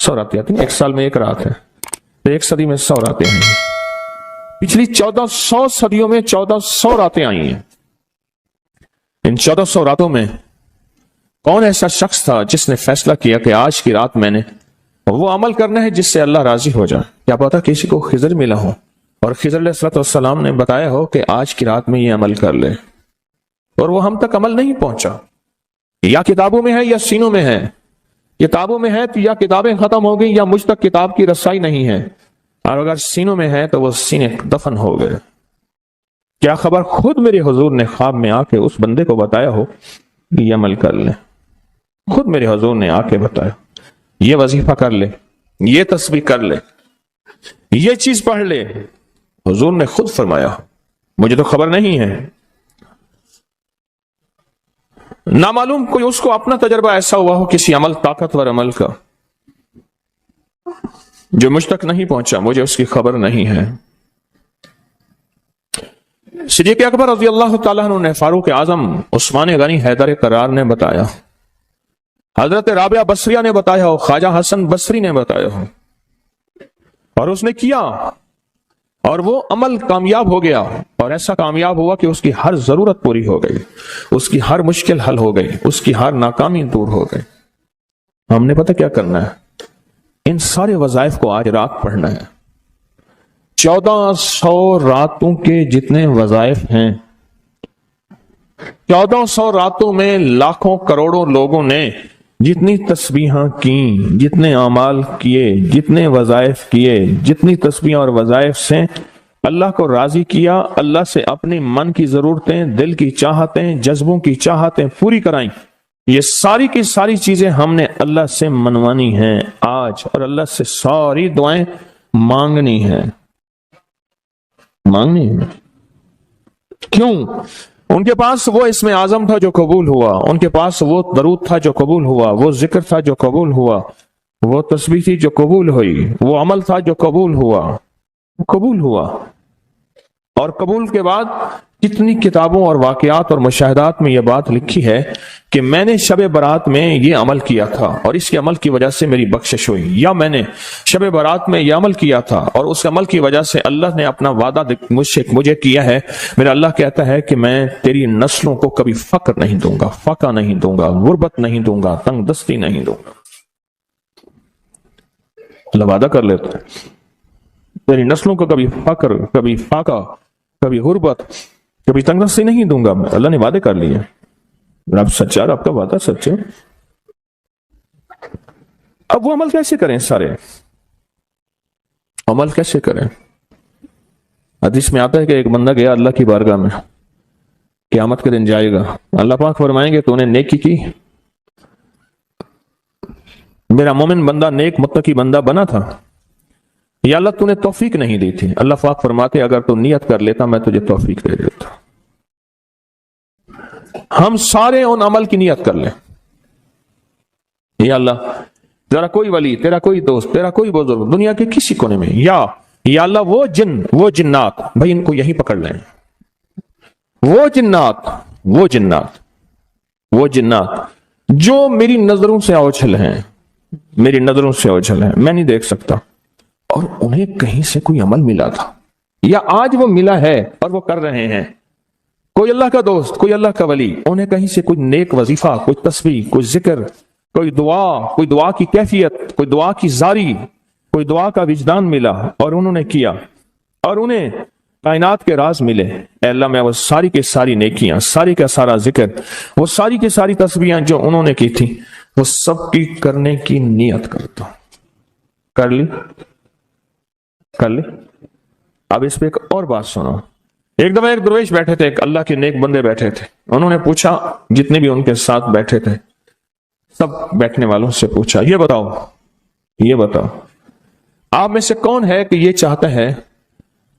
100 راتیں آتی ہیں، ایک سال میں ایک رات ہے تو ایک صدی میں 100 راتیں آئی ہیں۔ پچھلی 1400 صدیوں میں 1400 راتیں آئی ہیں۔ ان 1400 راتوں میں کون ایسا شخص تھا جس نے فیصلہ کیا کہ آج کی رات میں نے وہ عمل کرنا ہے جس سے اللہ راضی ہو جائے؟ کیا پتا کسی کو خضر ملا ہو اور خضر علیہ السلام نے بتایا ہو کہ آج کی رات میں یہ عمل کر لے، اور وہ ہم تک عمل نہیں پہنچا۔ یا کتابوں میں ہے یا سینوں میں ہے۔ کتابوں میں ہے تو یا کتابیں ختم ہو گئی یا مجھ تک کتاب کی رسائی نہیں ہے، اور اگر سینوں میں ہے تو وہ سینے دفن ہو گئے۔ کیا خبر خود میرے حضور نے خواب میں آ کے اس بندے کو بتایا ہو کہ یہ عمل کر لے، خود میرے حضور نے آ کے بتایا یہ وظیفہ کر لے، یہ تسبیح کر لے، یہ چیز پڑھ لے۔ حضور نے خود فرمایا مجھے تو خبر نہیں ہے۔ نامعلوم کوئی اس کو اپنا تجربہ ایسا ہوا ہو کسی عمل، طاقتور عمل کا، جو مجھ تک نہیں پہنچا، مجھے اس کی خبر نہیں ہے۔ صدیق اکبر رضی اللہ تعالیٰ عنہ نے فاروق اعظم عثمان غنی حیدر کرار نے بتایا، حضرت رابعہ بصریہ نے بتایا ہو، خواجہ حسن بصری نے بتایا ہو، اور اس نے کیا اور وہ عمل کامیاب ہو گیا، اور ایسا کامیاب ہوا کہ اس کی ہر ضرورت پوری ہو گئی، اس کی ہر مشکل حل ہو گئی، اس کی ہر ناکامی دور ہو گئی۔ ہم نے پتہ کیا کرنا ہے؟ ان سارے وظائف کو آج رات پڑھنا ہے۔ 1400 راتوں کے جتنے وظائف ہیں، 1400 راتوں میں لاکھوں کروڑوں لوگوں نے جتنی تسبیحاں کیں، جتنے اعمال کیے، جتنے وظائف کیے، جتنی تسبیحاں اور وظائف سے اللہ کو راضی کیا، اللہ سے اپنی من کی ضرورتیں، دل کی چاہتیں، جذبوں کی چاہتیں پوری کرائیں، یہ ساری کی ساری چیزیں ہم نے اللہ سے منوانی ہیں آج، اور اللہ سے ساری دعائیں مانگنی ہیں۔ مانگنی ہے کیوں؟ ان کے پاس وہ اسم اعظم تھا جو قبول ہوا، ان کے پاس وہ درود تھا جو قبول ہوا، وہ ذکر تھا جو قبول ہوا، وہ تسبیح تھی جو قبول ہوئی، وہ عمل تھا جو قبول ہوا۔ اور قبول کے بعد کتنی کتابوں اور واقعات اور مشاہدات میں یہ بات لکھی ہے کہ میں نے شب برات میں یہ عمل کیا تھا اور اس کے عمل کی وجہ سے میری بخشش ہوئی، یا میں نے شب برات میں یہ عمل کیا تھا اور اس عمل کی وجہ سے اللہ نے اپنا وعدہ مجھے کیا ہے، میرا اللہ کہتا ہے کہ میں تیری نسلوں کو کبھی فقر نہیں دوں گا، فقہ نہیں دوں گا، غربت نہیں دوں گا، تنگ دستی نہیں دوں گا۔ اللہ وعدہ کر لیتا ہے تیری نسلوں کو کبھی فقر، کبھی فاقہ، کبھی غربت، کبھی تنگ دستی نہیں دوں گا۔ اللہ نے وعدے کر لیے، رب سچا، رب کا وعدہ سچا۔ اب وہ عمل کیسے کریں؟ سارے عمل کیسے کریں؟ حدیث میں آتا ہے کہ ایک بندہ گیا اللہ کی بارگاہ میں، قیامت کے دن جائے گا، اللہ پاک فرمائیں گے تو نے نیکی کی، میرا مومن بندہ نیک متقی بندہ بنا تھا، یا اللہ تو نے توفیق نہیں دی تھی؟ اللہ پاک فرماتے اگر تو نیت کر لیتا میں تجھے توفیق دے دیتا۔ ہم سارے ان عمل کی نیت کر لیں، یا اللہ ذرا کوئی ولی، تیرا کوئی دوست، تیرا کوئی بزرگ دنیا کے کسی کونے میں، یا اللہ وہ جن، وہ جنات، بھائی ان کو یہی پکڑ لیں، وہ جنات جو میری نظروں سے اوجھل ہیں، میری نظروں سے اوجھل ہیں، میں نہیں دیکھ سکتا، اور انہیں کہیں سے کوئی عمل ملا تھا یا آج وہ ملا ہے اور وہ کر رہے ہیں، کوئی اللہ کا دوست، کوئی اللہ کا ولی، انہیں کہیں سے کوئی نیک وظیفہ، کوئی تسبیح، کوئی ذکر، کوئی دعا کی کیفیت، کوئی دعا کی زاری، کوئی دعا کا وجدان ملا اور انہوں نے کیا، اور انہیں کائنات کے راز ملے۔ اے اللہ میں وہ ساری کے ساری نیکیاں، ساری کا سارا ذکر، وہ ساری کی ساری تسبیحاں جو انہوں نے کی تھی، وہ سب کی کرنے کی نیت کرتا ہوں۔ کر لی؟ اب اس پہ ایک اور بات سنو۔ ایک دفعہ ایک درویش بیٹھے تھے، ایک اللہ کے نیک بندے بیٹھے تھے، انہوں نے پوچھا، جتنے بھی ان کے ساتھ بیٹھے تھے سب بیٹھنے والوں سے پوچھا، یہ بتاؤ آپ میں سے کون ہے کہ یہ چاہتا ہے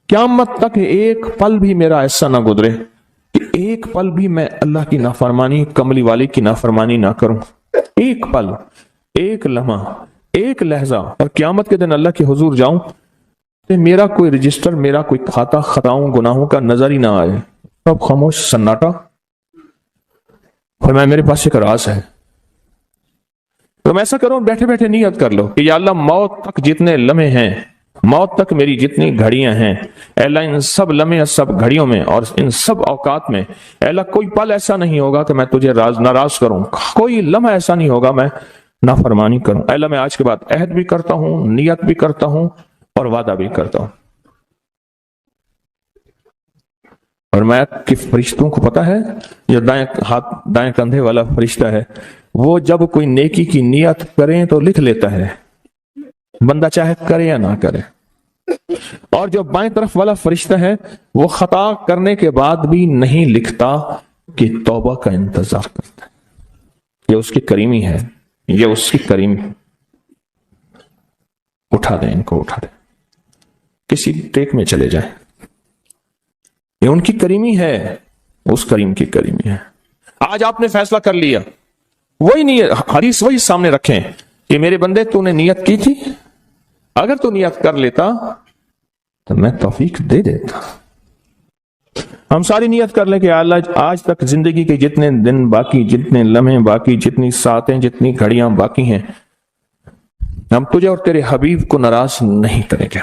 قیامت تک ایک پل بھی میرا ایسا نہ گزرے کہ ایک پل بھی میں اللہ کی نافرمانی، کملی والی کی نافرمانی نہ کروں، ایک پل، ایک لمحہ، ایک لہجہ، اور قیامت کے دن اللہ کے حضور جاؤں کہ میرا کوئی رجسٹر، میرا کوئی کھاتا خطاؤں گناہوں کا نظر ہی نہ آئے، سب خاموش، سناٹا۔ فرمایا میرے پاس ایک راز ہے، تم ایسا کرو، بیٹھے بیٹھے نیت کر لو کہ یا اللہ موت تک جتنے لمحے ہیں، موت تک میری جتنی گھڑیاں ہیں، اے اللہ ان سب لمحے، سب گھڑیوں میں اور ان سب اوقات میں اے اللہ کوئی پل ایسا نہیں ہوگا کہ میں تجھے ناراض کروں، کوئی لمحہ ایسا نہیں ہوگا میں نافرمانی کروں۔ اے اللہ میں آج کے بعد عہد بھی کرتا ہوں، نیت بھی کرتا ہوں اور وعدہ بھی کرتا ہوں۔ اور میں کہ فرشتوں کو پتا ہے، جو دائیں کندھے والا فرشتہ ہے وہ جب کوئی نیکی کی نیت کریں تو لکھ لیتا ہے، بندہ چاہے کرے یا نہ کرے۔ اور جو بائیں طرف والا فرشتہ ہے وہ خطا کرنے کے بعد بھی نہیں لکھتا کہ توبہ کا انتظار کرتا ہے۔ یہ اس کی کریمی ہے، یہ اس کی کریمی۔ اٹھا دیں ان کو، اٹھا دیں، کسی ٹیک میں چلے جائیں، یہ ان کی کریمی ہے، اس کریم کی کریمی ہے۔ آج آپ نے فیصلہ کر لیا، وہی نیت، حدیث وہی سامنے رکھیں کہ میرے بندے تو نے نیت کی تھی، اگر تو نیت کر لیتا تو میں توفیق دے دیتا۔ ہم ساری نیت کر لیں کہ اللہ آج تک زندگی کے جتنے دن باقی، جتنے لمحے باقی، جتنی ساعتیں، جتنی گھڑیاں باقی ہیں، ہم تجھے اور تیرے حبیب کو ناراض نہیں کریں گے۔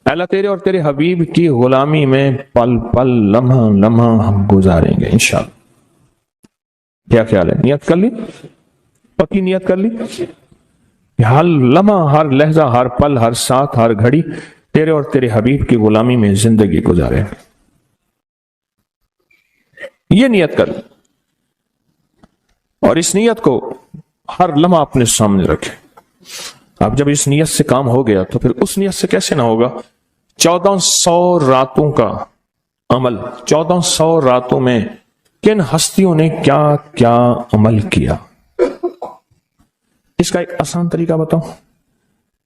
اللہ تیرے اور تیرے حبیب کی غلامی میں پل پل، لمحہ لمحہ ہم گزاریں گے انشاءاللہ۔ کیا خیال ہے؟ نیت کر لی؟ پکی نیت کر لی؟ ہر لمحہ، ہر لہجہ، ہر پل، ہر ساتھ، ہر گھڑی تیرے اور تیرے حبیب کی غلامی میں زندگی گزارے۔ یہ نیت کر، اور اس نیت کو ہر لمحہ اپنے سامنے رکھے۔ اب جب اس نیت سے کام ہو گیا تو پھر اس نیت سے کیسے نہ ہوگا؟ 1400 راتوں کا عمل، 1400 راتوں میں کن ہستیوں نے کیا کیا عمل کیا، اس کا ایک آسان طریقہ بتاؤں۔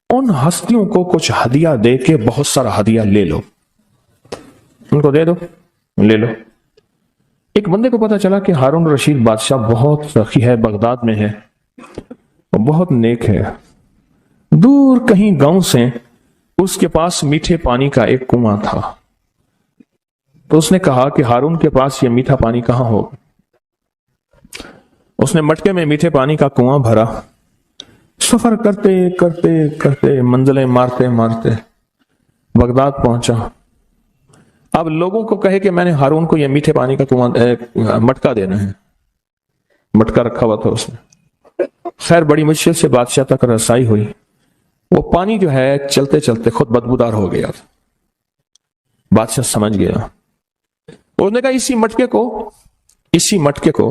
ان ہستیوں کو کچھ ہدیہ دے کے بہت سارا ہدیہ لے لو، ان کو دے دو، لے لو۔ ایک بندے کو پتا چلا کہ ہارون رشید بادشاہ بہت سخی ہے، بغداد میں ہے، اور بہت نیک ہے۔ دور کہیں گاؤں سے اس کے پاس میٹھے پانی کا ایک کنواں تھا، تو اس نے کہا کہ ہارون کے پاس یہ میٹھا پانی کہاں ہوگا؟ اس نے مٹکے میں میٹھے پانی کا کنواں بھرا، سفر کرتے کرتے کرتے، منزلیں مارتے مارتے بغداد پہنچا۔ اب لوگوں کو کہے کہ میں نے ہارون کو یہ میٹھے پانی کا کنواں مٹکا دینا ہے، مٹکا رکھا ہوا تھا اس نے۔ خیر بڑی مشکل سے بادشاہ تک رسائی ہوئی، وہ پانی جو ہے چلتے چلتے خود بدبودار ہو گیا۔ بادشاہ سمجھ گیا، انہوں نے کہا اسی مٹکے کو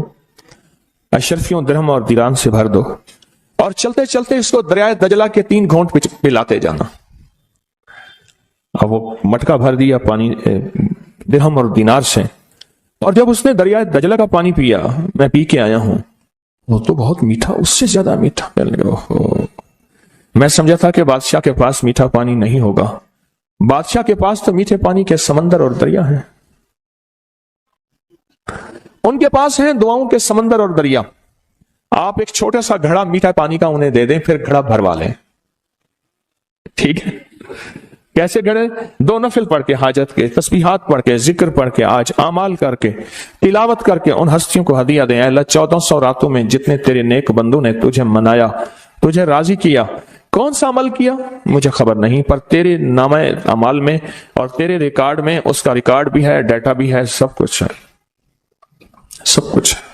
اشرفیوں، درہم اور دیران سے بھر دو، اور چلتے چلتے اس کو دریائے دجلہ کے 3 گھونٹ پلاتے جانا۔ اب وہ مٹکا بھر دیا پانی درہم اور دینار سے، اور جب اس نے دریائے دجلہ کا پانی پیا، میں پی کے آیا ہوں، وہ تو بہت میٹھا، اس سے زیادہ میٹھا۔ میں سمجھا تھا کہ بادشاہ کے پاس میٹھا پانی نہیں ہوگا، بادشاہ کے پاس تو میٹھے پانی کے سمندر اور دریا ہیں، ان کے پاس ہیں دعاؤں کے سمندر اور دریا۔ آپ ایک چھوٹا سا گھڑا میٹھا پانی کا انہیں دے دیں، پھر گھڑا بھروا لیں، ٹھیک ہے؟ کیسے گھڑے؟ 2 نفل پڑھ کے، حاجت کے، تسبیحات پڑھ کے، ذکر پڑھ کے، آج اعمال کر کے، تلاوت کر کے ان ہستیوں کو ہدیہ دیں۔ اے اللہ 1400 راتوں میں جتنے تیرے نیک بندوں نے تجھے منایا، تجھے راضی کیا، کون سا عمل کیا مجھے خبر نہیں، پر تیرے نامہ اعمال میں اور تیرے ریکارڈ میں اس کا ریکارڈ بھی ہے، ڈیٹا بھی ہے، سب کچھ ہے، سب کچھ ہے۔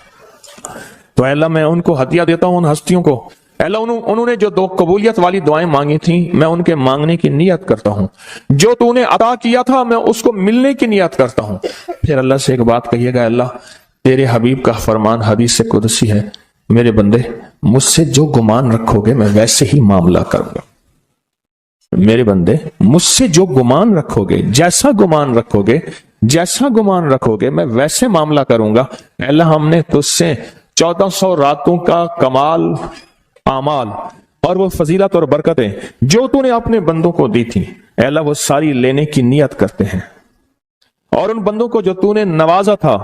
تو اے اللہ میں ان کو ہدیہ دیتا ہوں، ان ہستیوں کو۔ اے اللہ انہوں نے جو 2 قبولیت والی دعائیں مانگی تھیں، میں ان کے مانگنے کی نیت کرتا ہوں، جو تو نے عطا کیا تھا میں اس کو ملنے کی نیت کرتا ہوں۔ پھر اللہ سے ایک بات کہیے گا، اللہ تیرے حبیب کا فرمان حدیث قدسی ہے، میرے بندے مجھ سے جو گمان رکھو گے میں ویسے ہی معاملہ کروں گا۔ میرے بندے مجھ سے جو گمان رکھو گے، جیسا گمان رکھو گے، جیسا گمان رکھو گے میں ویسے معاملہ کروں گا۔ اے اللہ ہم نے تجھ سے 1400 راتوں کا کمال اعمال اور وہ فضیلت اور برکتیں جو تو نے اپنے بندوں کو دی تھی، اے اللہ وہ ساری لینے کی نیت کرتے ہیں، اور ان بندوں کو جو تو نے نوازا تھا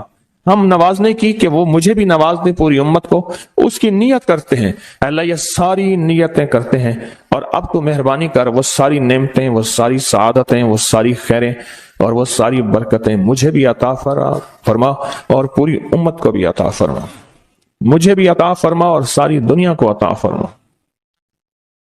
ہم نوازنے کی کہ وہ مجھے بھی نواز دے، پوری امت کو، اس کی نیت کرتے ہیں۔ اے اللہ یہ ساری نیتیں کرتے ہیں، اور اب تو مہربانی کر وہ ساری نعمتیں، وہ ساری سعادتیں، وہ ساری خیریں اور وہ ساری برکتیں مجھے بھی عطا فرما اور پوری امت کو بھی عطا فرما، مجھے بھی عطا فرما اور ساری دنیا کو عطا فرما۔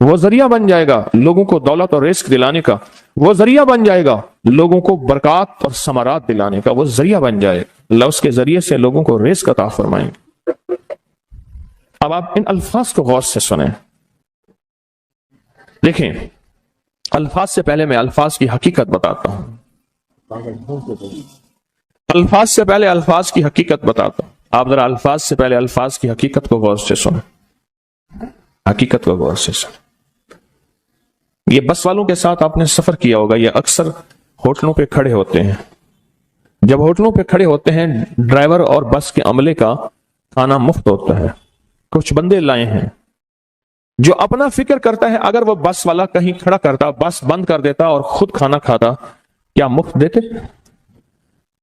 وہ ذریعہ بن جائے گا لوگوں کو دولت اور رزق دلانے کا، وہ ذریعہ بن جائے گا لوگوں کو برکات اور ثمرات دلانے کا، وہ ذریعہ بن جائے گا، اللہ اس کے ذریعے سے لوگوں کو رزق عطا فرمائیں گے۔ اب آپ ان الفاظ کو غور سے سنیں، دیکھیں الفاظ سے پہلے میں الفاظ کی حقیقت بتاتا ہوں، الفاظ سے پہلے الفاظ کی حقیقت بتاتا ہوں، آپ ذرا الفاظ سے پہلے الفاظ کی حقیقت کو غور سے سنیں، حقیقت کو غور سے سنیں۔ یہ بس والوں کے ساتھ آپ نے سفر کیا ہوگا، یہ اکثر ہوٹلوں پہ کھڑے ہوتے ہیں، جب ہوٹلوں پہ کھڑے ہوتے ہیں ڈرائیور اور بس کے عملے کا کھانا مفت ہوتا ہے، کچھ بندے لائے ہیں جو اپنا فکر کرتا ہے اگر وہ بس والا کہیں کھڑا کرتا، بس بند کر دیتا اور خود کھانا کھاتا، کیا مفت دیتے؟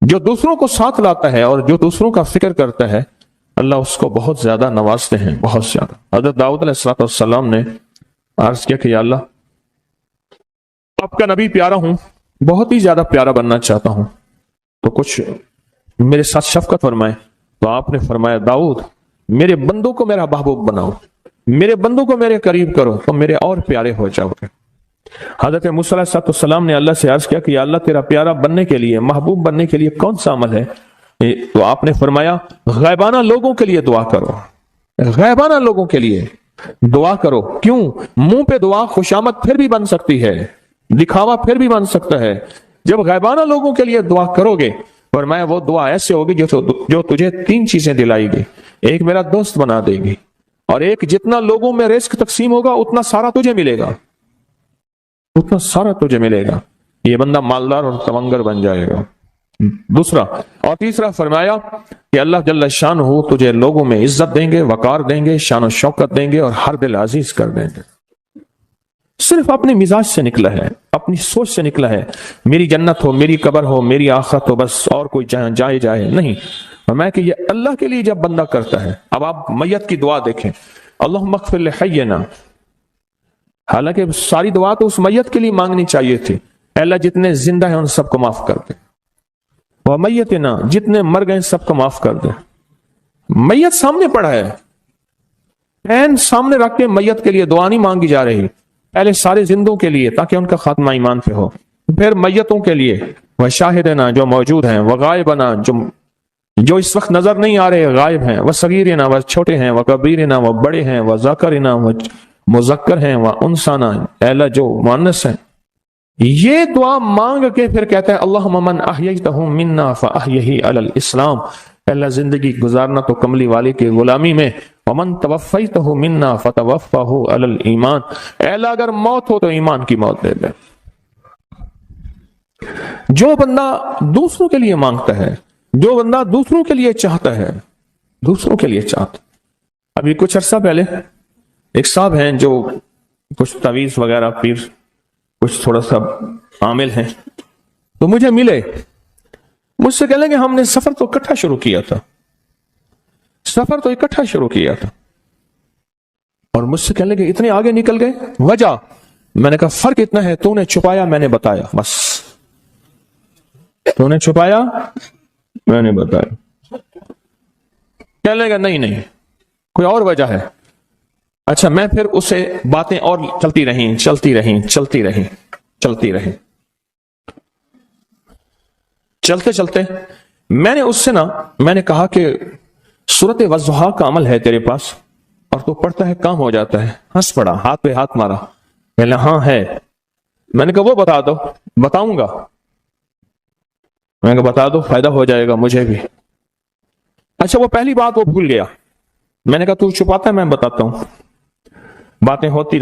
جو دوسروں کو ساتھ لاتا ہے اور جو دوسروں کا فکر کرتا ہے اللہ اس کو بہت زیادہ نوازتے ہیں، بہت زیادہ۔ حضرت داؤد علیہ السلام نے عرض کیا کہ یا اللہ آپ کا نبی پیارا ہوں، بہت ہی زیادہ پیارا بننا چاہتا ہوں، تو کچھ میرے ساتھ شفقت فرمائے۔ تو آپ نے فرمایا داؤد میرے بندوں کو میرا محبوب بناؤ، میرے بندوں کو میرے قریب کرو تو میرے اور پیارے ہو جاؤ گے۔ حضرت موسیٰ علیہ السلام نے اللہ سے عرض کیا کہ یا اللہ تیرا پیارا بننے کے لیے، محبوب بننے کے لیے کون سا عمل ہے؟ تو آپ نے فرمایا غائبانہ لوگوں کے لیے دعا کرو، غائبانہ لوگوں کے لیے دعا کرو۔ کیوں؟ منہ پہ دعا خوشامد پھر بھی بن سکتی ہے، دکھاوا پھر بھی بن سکتا ہے، جب غائبانہ لوگوں کے لیے دعا کرو گے فرمایا وہ دعا ایسے ہوگی جو تجھے 3 چیزیں دلائے گی، ایک میرا دوست بنا دے گی، اور ایک جتنا لوگوں میں رزق تقسیم ہوگا اتنا سارا تجھے ملے گا، اتنا سارا تجھے ملے گا، یہ بندہ مالدار اور تونگر بن جائے گا۔ دوسرا اور تیسرا فرمایا کہ اللہ جل شانہ تجھے لوگوں میں عزت دیں گے، وقار دیں گے، شان و شوکت دیں گے اور ہر دل عزیز کر دیں گے۔ صرف اپنے مزاج سے نکلا ہے، اپنی سوچ سے نکلا ہے میری جنت ہو، میری قبر ہو، میری آخرت ہو، بس اور کوئی جائے نہیں۔ فرمایا کہ یہ اللہ کے لیے جب بندہ کرتا ہے۔ اب آپ میت کی دعا دیکھیں، اللہم اغفر لحینا، حالانکہ ساری دعا تو اس میت کے لیے مانگنی چاہیے تھی، اے اللہ جتنے زندہ ہیں ان سب کو معاف کر دے، ومیتنا جتنے مر گئے سب کو معاف کر دے۔ میت سامنے پڑا ہے، عین سامنے رکھ کے میت کے لیے دعا نہیں مانگی جا رہی، پہلے سارے زندوں کے لیے تاکہ ان کا خاتمہ ایمان پہ ہو، پھر میتوں کے لیے، وہ شاہدنا جو موجود ہیں، وہ غائبنا جو اس وقت نظر نہیں آ رہے غائب ہیں، وہ صغیرنا وہ چھوٹے ہیں، وہ کبیرنا وہ بڑے ہیں، وہ ذکرنا وہ مذکر ہیں، وہ انسانا اے اللہ جو مؤنث ہیں۔ یہ دعا مانگ کے پھر کہتا ہے اللہم من احییتہ منا فاحیہ علی الاسلام، اللہ زندگی گزارنا تو کملی والے کی غلامی میں، ومن توفیتہ منا فتوفہ علی الایمان، اے اللہ اگر موت ہو تو ایمان کی موت دے دے۔ جو بندہ دوسروں کے لیے مانگتا ہے، جو بندہ دوسروں کے لیے چاہتا ہے، دوسروں کے لیے چاہتا۔ ابھی کچھ عرصہ پہلے ایک صاحب ہیں جو کچھ تعویذ وغیرہ پیر کچھ تھوڑا سا عامل ہیں، تو مجھے ملے، مجھ سے کہنے کہ ہم نے سفر تو اکٹھا شروع کیا تھا، سفر تو اکٹھا شروع کیا تھا، اور مجھ سے کہنے کہ اتنے آگے نکل گئے، وجہ؟ میں نے کہا فرق اتنا ہے تو نے چھپایا میں نے بتایا، بس تو نے چھپایا میں نے بتایا۔ کہنے لگا نہیں کوئی اور وجہ ہے۔ اچھا میں پھر اسے باتیں اور چلتی رہیں چلتے میں نے اس سے میں نے کہا کہ سورت والضحیٰ کا عمل ہے تیرے پاس اور تو پڑھتا ہے کام ہو جاتا ہے؟ ہنس پڑا، ہاتھ پہ ہاتھ مارا، کہنے ہاں ہے۔ میں نے کہا وہ بتا دو۔ بتاؤں گا، میں نے کہا بتا دو فائدہ ہو جائے گا مجھے بھی۔ اچھا وہ پہلی بات وہ بھول گیا، میں نے کہا تو چھپاتا ہے میں بتاتا ہوں۔ باتیں ہوتی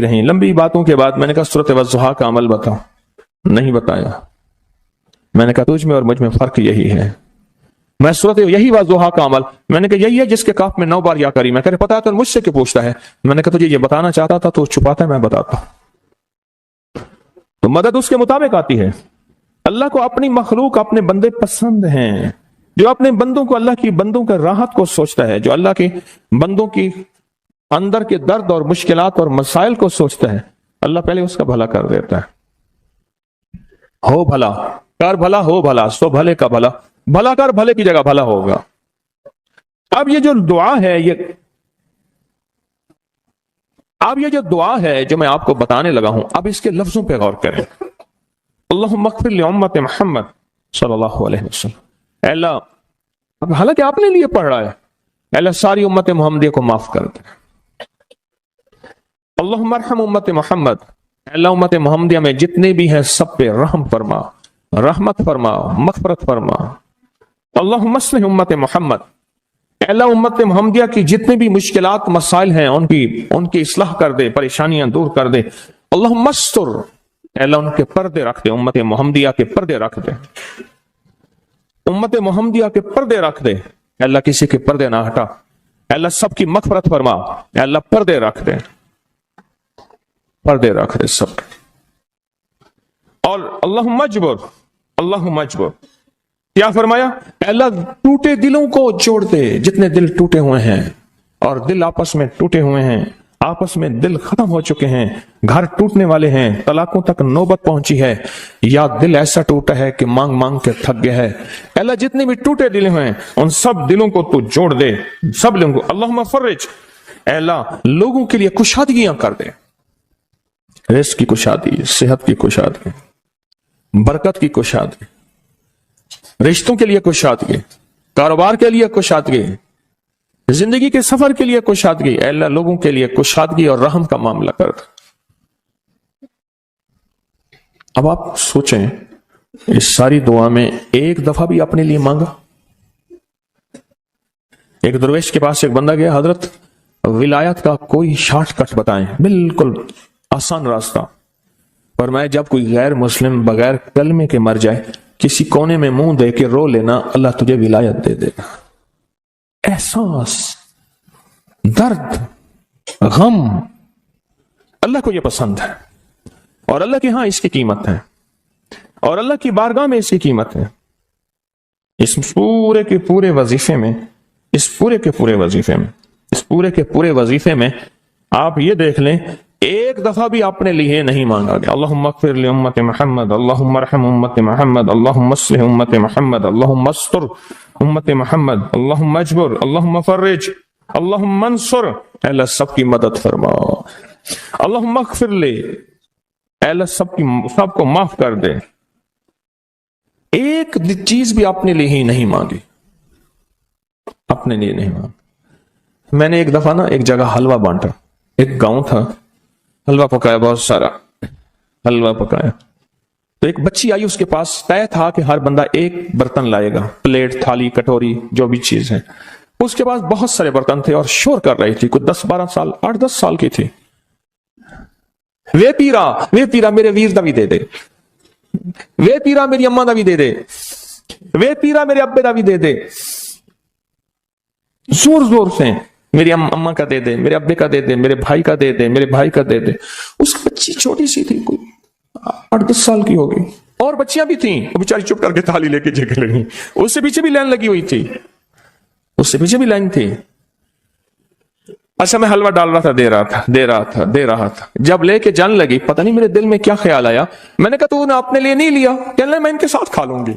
رہیں لمبی باتوں کے بعد میں نے کہا سورۃ والضحیٰ کا عمل بتاؤ، نہیں بتایا۔ میں نے کہا تجھ میں اور مجھ میں فرق یہی ہے، میں سورۃ یہی والضحیٰ کا عمل، میں نے کہا یہی ہے جس کے کاف میں 9 بار یا کری، میں کہہ رہے پتا ہے تو مجھ سے کیوں پوچھتا ہے؟ میں نے کہا تجھے یہ بتانا چاہتا تھا تو چھپاتا ہے میں بتاتا ہوں۔ تو مدد اس کے مطابق آتی ہے۔ اللہ کو اپنی مخلوق اپنے بندے پسند ہیں، جو اپنے بندوں کو اللہ کی بندوں کا راحت کو سوچتا ہے، جو اللہ کے بندوں کی اندر کے درد اور مشکلات اور مسائل کو سوچتا ہے، اللہ پہلے اس کا بھلا کر دیتا ہے۔ ہو بھلا کر بھلا، ہو بھلا سو بھلے کا بھلا، بھلا کر بھلے کی جگہ بھلا ہوگا۔ اب یہ جو دعا ہے یہ اب یہ جو دعا ہے جو میں آپ کو بتانے لگا ہوں، اب اس کے لفظوں پہ غور کریں. اللہم اغفر لامت محمد صلی اللہ علیہ وسلم. اے اللہ، اب حالانکہ آپ نے لیے پڑھ رہا ہے، اے اللہ ساری امت محمدیہ کو معاف کر دے. اللہم ارحم امت محمد، اے اللہ امت محمدیہ میں جتنے بھی ہیں سب پہ رحم فرما، رحمت فرما، مغفرت فرما. اللہم اصلح امت محمد، اے اللہ امت محمدیہ کی جتنے بھی مشکلات مسائل ہیں ان کی اصلاح کر دے، پریشانیاں دور کر دے. اللہم استر، اے اللہ ان کے پردے رکھ دے، امت محمدیہ کے پردے رکھ دے، امت محمدیہ کے پردے رکھ دے. اے اللہ کسی کے پردے نہ ہٹا، اے اللہ سب کی مغفرت فرما، اے اللہ پردے رکھ دے، پردے رکھ دے سب. اور اللہم اجبر، اللہم اجبر، کیا فرمایا؟ اے اللہ ٹوٹے دلوں کو جوڑ دے، جتنے دل ٹوٹے ہوئے ہیں اور دل آپس میں ٹوٹے ہوئے ہیں، آپس میں دل ختم ہو چکے ہیں، گھر ٹوٹنے والے ہیں، طلاقوں تک نوبت پہنچی ہے، یا دل ایسا ٹوٹا ہے کہ مانگ مانگ کے تھک گیا ہے. اے اللہ جتنے بھی ٹوٹے دل ہیں ان سب دلوں کو تو جوڑ دے، سب لوگوں کو. اللہم فرج، اے اللہ لوگوں کے لیے کشادگیاں کر دے، رزق کی کشادگی، صحت کی کشادگی، برکت کی کشادگی، رشتوں کے لیے کشادگی، کاروبار کے لیے کشادگی، زندگی کے سفر کے لیے کشادگی. اے اللہ لوگوں کے لیے کشادگی اور رحم کا معاملہ کر دے. اب آپ سوچیں اس ساری دعا میں ایک دفعہ بھی اپنے لیے مانگا؟ ایک درویش کے پاس ایک بندہ گیا، حضرت ولایت کا کوئی شارٹ کٹ بتائیں، بالکل آسان راستہ. اور میں جب کوئی غیر مسلم بغیر کلمے کے مر جائے، کسی کونے میں منہ دے کے رو لینا، اللہ تجھے ولایت دے دے گا. احساس، درد، غم، اللہ کو یہ پسند ہے، اور اللہ کے ہاں اس کی قیمت ہے، اور اللہ کی بارگاہ میں اس کی قیمت ہے. اس پورے کے پورے وظیفے میں، اس پورے کے پورے وظیفے میں آپ یہ دیکھ لیں ایک دفعہ بھی اپنے لیے نہیں مانگا گیا. اللہم اغفر لامت محمد، اللہم ارحم امت محمد، اللہم اصلح امت محمد، اللہم استر امت محمد، اللہم اجبر، اللہم فرج، اللہم انصر. اے اللہ سب کی مدد فرما. اللہم اغفر لے، اے اللہ سب کو معاف کر دے. ایک چیز بھی اپنے لیے ہی نہیں مانگی، اپنے لیے نہیں مانگی. میں نے ایک دفعہ ایک جگہ حلوہ بانٹا، ایک گاؤں تھا، حلوہ پکایا، بہت سارا حلوہ پکایا. تو ایک بچی آئی، اس کے پاس طے تھا کہ ہر بندہ ایک برتن لائے گا، پلیٹ، تھالی، کٹوری، جو بھی چیز ہے. اس کے پاس بہت سارے برتن تھے اور شور کر رہی تھی، کچھ 10-12 سال، 8-10 سال کی تھی. وے پیرا میرے ویر دا بھی دے دے، وے پیرا میری اماں دا بھی دے دے، وے پیرا میرے ابے دا بھی دے دے. زور زور سے میری اماں کا دے دے، میرے ابے کا دے دے، میرے بھائی کا دے دے، میرے بھائی کا دے دے. اس کی بچی چھوٹی سی تھی، کوئی 8-10 سال کی ہوگی، اور بچیاں بھی تھیں. وہ بیچاری چپ کر کے تھالی لے کے جگہ لگی. اس سے پیچھے بھی لائن لگی ہوئی تھی، اس سے پیچھے بھی لائن تھی. اچھا میں حلوہ ڈال رہا تھا، دے رہا تھا. جب لے کے جان لگی، پتہ نہیں میرے دل میں کیا خیال آیا. میں نے کہا تو نے اپنے لیے نہیں لیا؟ کہنے لگا میں ان کے ساتھ کھا لوں گی.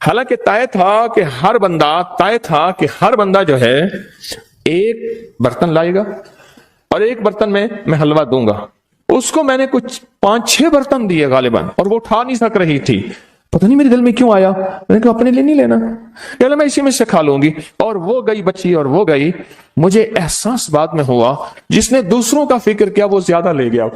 حالانکہ طے تھا کہ ہر بندہ جو ہے ایک برتن لائے گا اور ایک برتن میں حلوہ دوں گا. اس کو میں نے کچھ 5-6 برتن دیے غالباً، اور وہ اٹھا نہیں سک رہی تھی. پتہ نہیں میرے دل میں کیوں آیا، میں نے کہا اپنے لیے نہیں لینا، کہ میں اسی میں سے کھا لوں گی. اور وہ گئی بچی، اور وہ گئی. مجھے احساس بعد میں ہوا جس نے دوسروں کا فکر کیا وہ زیادہ لے گیا.